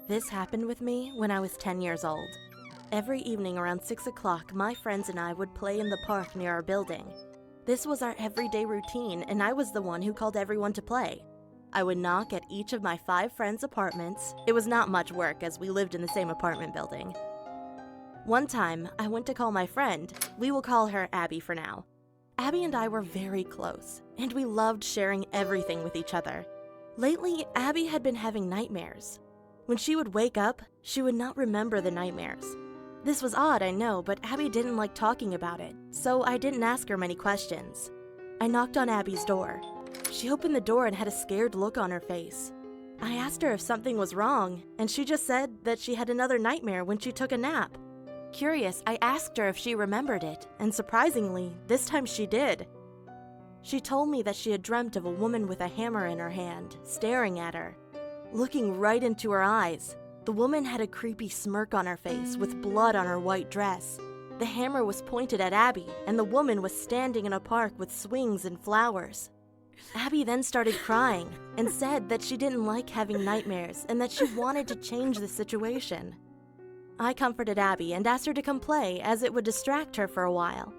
This happened with me when I was 10 years old. Every evening around 6 o'clock, my friends and I would play in the park near our building. This was our everyday routine, and I was the one who called everyone to play. I would knock at each of my 5 friends' apartments. It was not much work as we lived in the same apartment building. One time, I went to call my friend. We will call her Abby for now. Abby and I were very close, and we loved sharing everything with each other. Lately, Abby had been having nightmares. When she would wake up, she would not remember the nightmares. This was odd, I know, but Abby didn't like talking about it, so I didn't ask her many questions. I knocked on Abby's door. She opened the door and had a scared look on her face. I asked her if something was wrong, and she just said that she had another nightmare when she took a nap. Curious, I asked her if she remembered it, and surprisingly, this time she did. She told me that she had dreamt of a woman with a hammer in her hand, staring at her. Looking right into her eyes, the woman had a creepy smirk on her face with blood on her white dress. The hammer was pointed at Abby, and the woman was standing in a park with swings and flowers. Abby then started crying and said that she didn't like having nightmares and that she wanted to change the situation. I comforted Abby and asked her to come play as it would distract her for a while.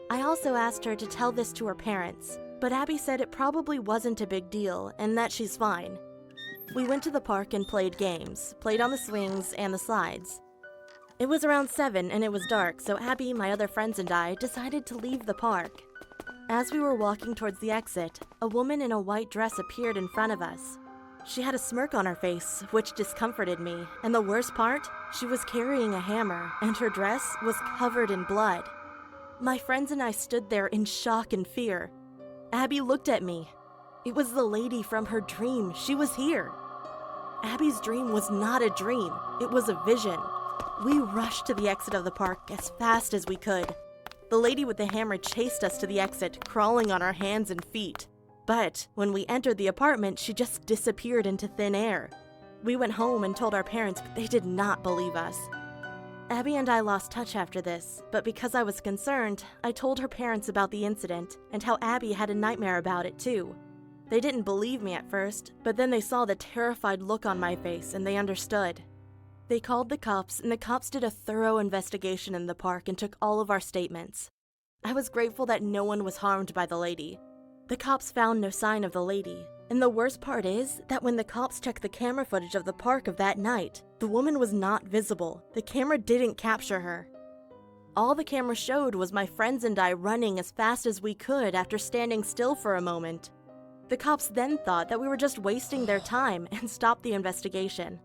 I also asked her to tell this to her parents, but Abby said it probably wasn't a big deal and that she's fine. We went to the park and played games, played on the swings and the slides. It was around 7 and it was dark, so Abby, my other friends, and I decided to leave the park. As we were walking towards the exit, a woman in a white dress appeared in front of us. She had a smirk on her face, which discomforted me, and the worst part, she was carrying a hammer, and her dress was covered in blood. My friends and I stood there in shock and fear. Abby looked at me. It was the lady from her dream. She was here. Abby's dream was not a dream. It was a vision. We rushed to the exit of the park as fast as we could. The lady with the hammer chased us to the exit, crawling on our hands and feet. But when we entered the apartment, she just disappeared into thin air. We went home and told our parents, but they did not believe us. Abby and I lost touch after this, but because I was concerned, I told her parents about the incident and how Abby had a nightmare about it too. They didn't believe me at first, but then they saw the terrified look on my face and they understood. They called the cops, and the cops did a thorough investigation in the park and took all of our statements. I was grateful that no one was harmed by the lady. The cops found no sign of the lady, and the worst part is that when the cops checked the camera footage of the park of that night, the woman was not visible. The camera didn't capture her. All the camera showed was my friends and I running as fast as we could after standing still for a moment. The cops then thought that we were just wasting their time and stopped the investigation.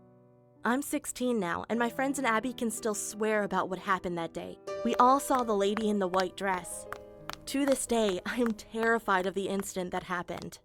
I'm 16 now, and my friends and Abby can still swear about what happened that day. We all saw the lady in the white dress. To this day, I am terrified of the incident that happened.